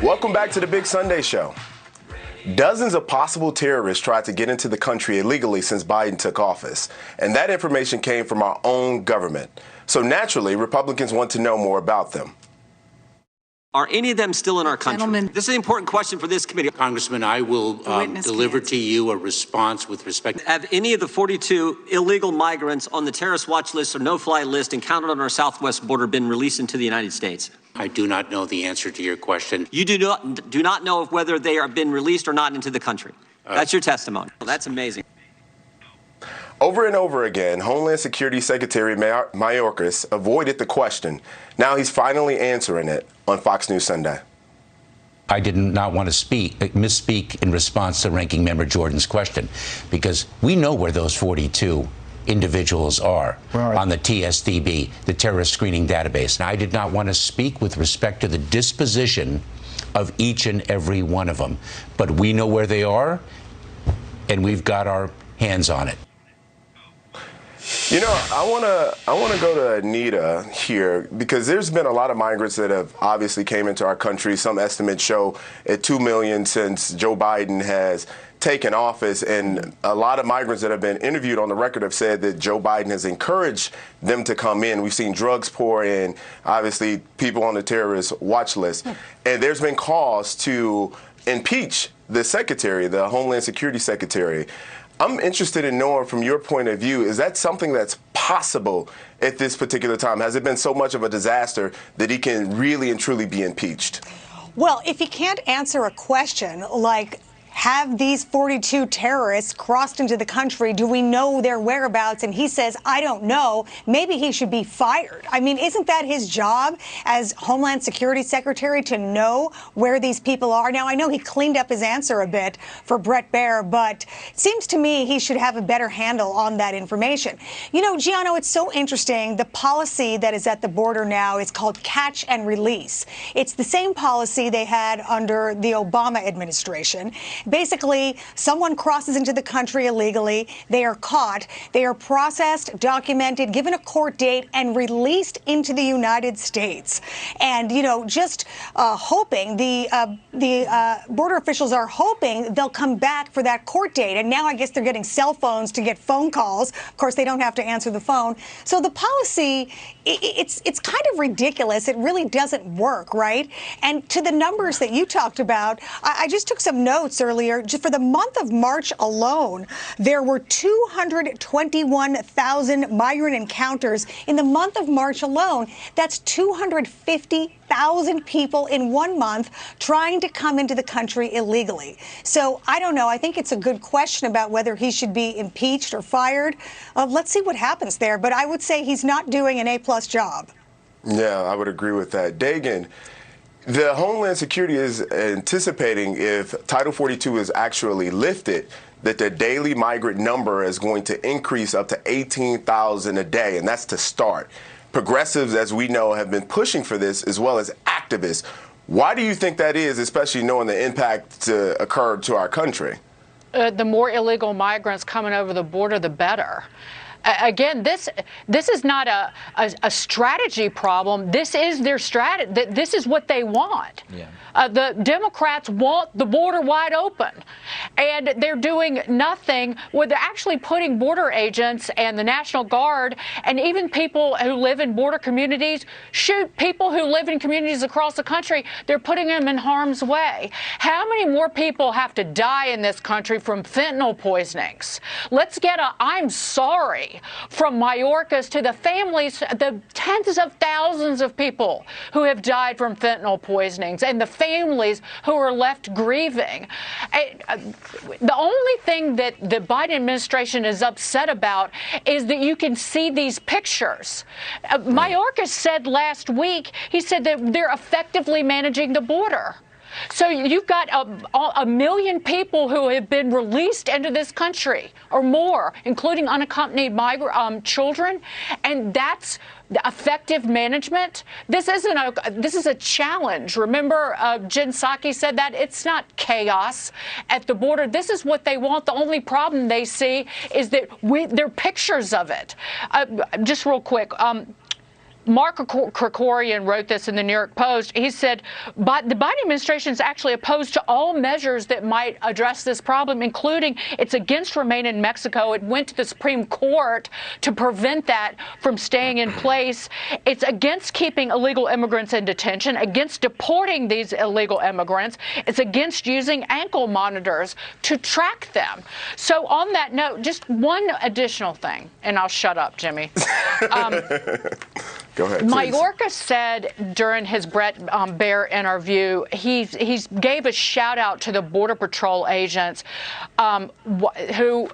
Welcome back to the Big Sunday Show. Dozens of possible terrorists tried to get into the country illegally since Biden took office, and that information came from our own government. So naturally, Republicans want to know more about them. Are any of them still in our country? Gentlemen. This is an important question for this committee. Congressman, I will deliver to you a response with respect. Have any of the 42 illegal migrants on the terrorist watch list or no-fly list encountered on our southwest border been released into the United States? I do not know the answer to your question. You do not know whether they are been released or not into the country. That's your testimony. Well, that's amazing. Over and over again, Homeland Security Secretary Mayorkas avoided the question. Now he's finally answering it on Fox News Sunday. I did not want to misspeak in response to Ranking Member Jordan's question, because we know where those 42 individuals are on the TSDB, the terrorist screening database. Now, I did not want to speak with respect to the disposition of each and every one of them, but we know where they are, and we've got our hands on it. You know, I want to go to Anita here, because there's been a lot of migrants that have obviously came into our country. Some estimates show at 2 million since Joe Biden has taken office, and a lot of migrants that have been interviewed on the record have said that Joe Biden has encouraged them to come in. We've seen drugs pour in, obviously people on the terrorist watch list, and there's been calls to impeach the secretary, the Homeland Security Secretary. I'm interested in knowing from your point of view, is that something that's possible at this particular time? Has it been so much of a disaster that he can really and truly be impeached? Well, if he can't answer a question like, have these 42 terrorists crossed into the country? Do we know their whereabouts? And he says, I don't know. Maybe he should be fired. I mean, isn't that his job as Homeland Security Secretary to know where these people are? Now, I know he cleaned up his answer a bit for Bret Baier, but it seems to me he should have a better handle on that information. You know, Gianno, it's so interesting. The policy that is at the border now is called catch and release. It's the same policy they had under the Obama administration. Basically, someone crosses into the country illegally, they are caught, they are processed, documented, given a court date, and released into the United States. And, you know, just hoping, the border officials are hoping they'll come back for that court date. And now I guess they're getting cell phones to get phone calls. Of course, they don't have to answer the phone. So the policy, it's kind of ridiculous. It really doesn't work, right? And to the numbers that you talked about, I just took some notes earlier. Just for the month of March alone, there were 221,000 migrant encounters in the month of March alone. That's 250,000 people in 1 month trying to come into the country illegally. So I don't know. I think it's a good question about whether he should be impeached or fired. Let's see what happens there. But I would say he's not doing an A-plus job. Yeah, I would agree with that. Dagan, the Homeland Security is anticipating, if Title 42 is actually lifted, that the daily migrant number is going to increase up to 18,000 a day, and that's to start. Progressives, as we know, have been pushing for this, as well as activists. Why do you think that is, especially knowing the impact to occur to our country? The more illegal migrants coming over the border, the better. Again, this is not a strategy problem. This is their strategy. This is what they want. Yeah. The Democrats want the border wide open, and they're doing nothing. Where they're actually putting border agents and the National Guard and even people who live in border communities, shoot people who live in communities across the country. They're putting them in harm's way. How many more people have to die in this country from fentanyl poisonings? Let's get a I'm sorry from Mayorkas to the families, the tens of thousands of people who have died from fentanyl poisonings, and the families who are left grieving. The only thing that the Biden administration is upset about is that you can see these pictures. Mayorkas said last week, he said that they're effectively managing the border. So you've got a million people who have been released into this country or more, including unaccompanied children, and that's the effective management. This is a challenge. Remember, Jen Psaki said that it's not chaos at the border. This is what they want. The only problem they see is that there are pictures of it. Just real quick. Mark Krikorian wrote this in the New York Post. He said, but the Biden administration is actually opposed to all measures that might address this problem, including it's against remain in Mexico. It went to the Supreme Court to prevent that from staying in place. It's against keeping illegal immigrants in detention, against deporting these illegal immigrants. It's against using ankle monitors to track them. So on that note, just one additional thing, and I'll shut up, Jimmy. Go ahead. Mayorkas said during his Brett Baer interview, he gave a shout out to the Border Patrol agents who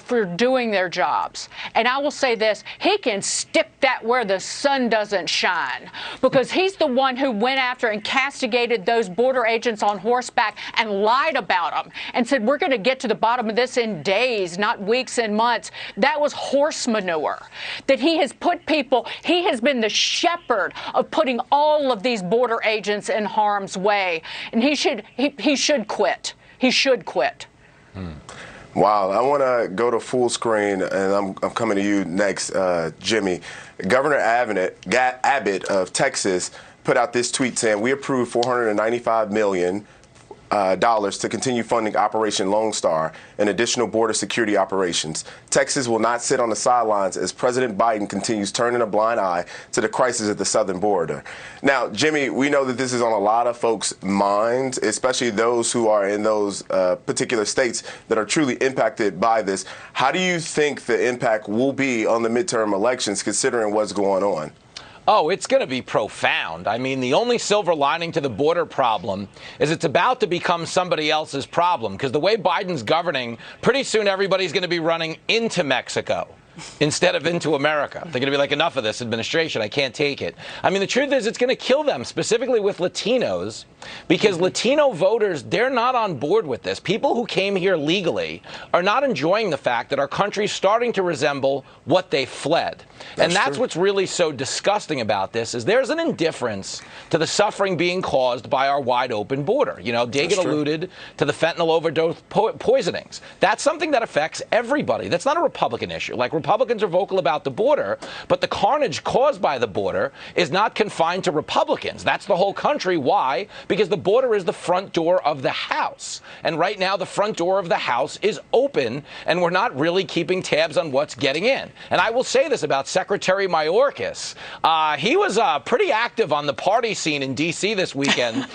for doing their jobs. And I will say this, he can stick that where the sun doesn't shine, because he's the one who went after and castigated those border agents on horseback and lied about them and said, we're going to get to the bottom of this in days, not weeks and months. That was horse manure. That he has put people, he has been the shepherd of putting all of these border agents in harm's way. And he should quit. He should quit. Wow, I want to go to full screen, and I'm coming to you next, Jimmy. Governor Abbott of Texas put out this tweet saying, we approved $495 million to continue funding Operation Lone Star and additional border security operations. Texas will not sit on the sidelines as President Biden continues turning a blind eye to the crisis at the southern border. Now, Jimmy, we know that this is on a lot of folks' minds, especially those who are in those particular states that are truly impacted by this. How do you think the impact will be on the midterm elections, considering what's going on? Oh, it's going to be profound. I mean, the only silver lining to the border problem is it's about to become somebody else's problem, because the way Biden's governing, pretty soon everybody's going to be running into Mexico instead of into America. They're going to be like, enough of this administration. I can't take it. I mean, the truth is it's going to kill them, specifically with Latinos, because Latino voters, they're not on board with this. People who came here legally are not enjoying the fact that our country's starting to resemble what they fled. And that's what's really so disgusting about this, is there's an indifference to the suffering being caused by our wide open border. You know, Dagan alluded to the fentanyl overdose poisonings. That's something that affects everybody. That's not a Republican issue. Like, Republicans are vocal about the border, but the carnage caused by the border is not confined to Republicans. That's the whole country. Why? Because the border is the front door of the house. And right now, the front door of the house is open, and we're not really keeping tabs on what's getting in. And I will say this about Secretary Mayorkas. He was pretty active on the party scene in D.C. this weekend.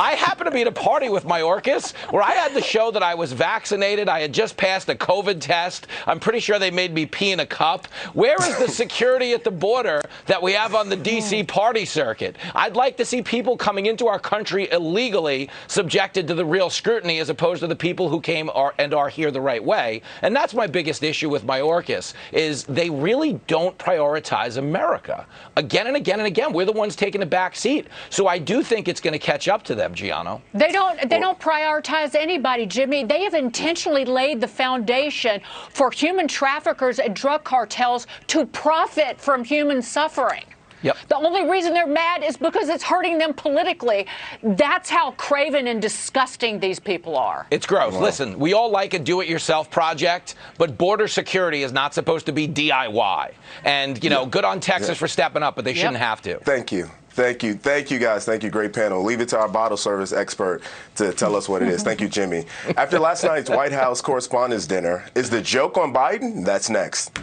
I happened to be at a party with Mayorkas where I had to show that I was vaccinated. I had just passed a COVID test. I'm pretty sure they made me pee in a cup. Where is the security at the border that we have on the D.C. party circuit? I'd like to see people coming into our country illegally subjected to the real scrutiny, as opposed to the people who came and are here the right way. And that's my biggest issue with Mayorkas, is they really don't prioritize America. Again and again and again, we're the ones taking a back seat. So I do think it's going to catch up to them, Gianno. They don't prioritize anybody, Jimmy. They have intentionally laid the foundation for human traffickers and drug cartels to profit from human suffering. Yep. The only reason they're mad is because it's hurting them politically. That's how craven and disgusting these people are. It's gross. Wow. Listen, we all like a do-it-yourself project, but border security is not supposed to be DIY. And, you know, good on Texas for stepping up, but they shouldn't have to. Thank you. Thank you. Thank you, guys. Thank you. Great panel. Leave it to our bottle service expert to tell us what it is. Thank you, Jimmy. After last night's White House Correspondents' Dinner, is the joke on Biden? That's next.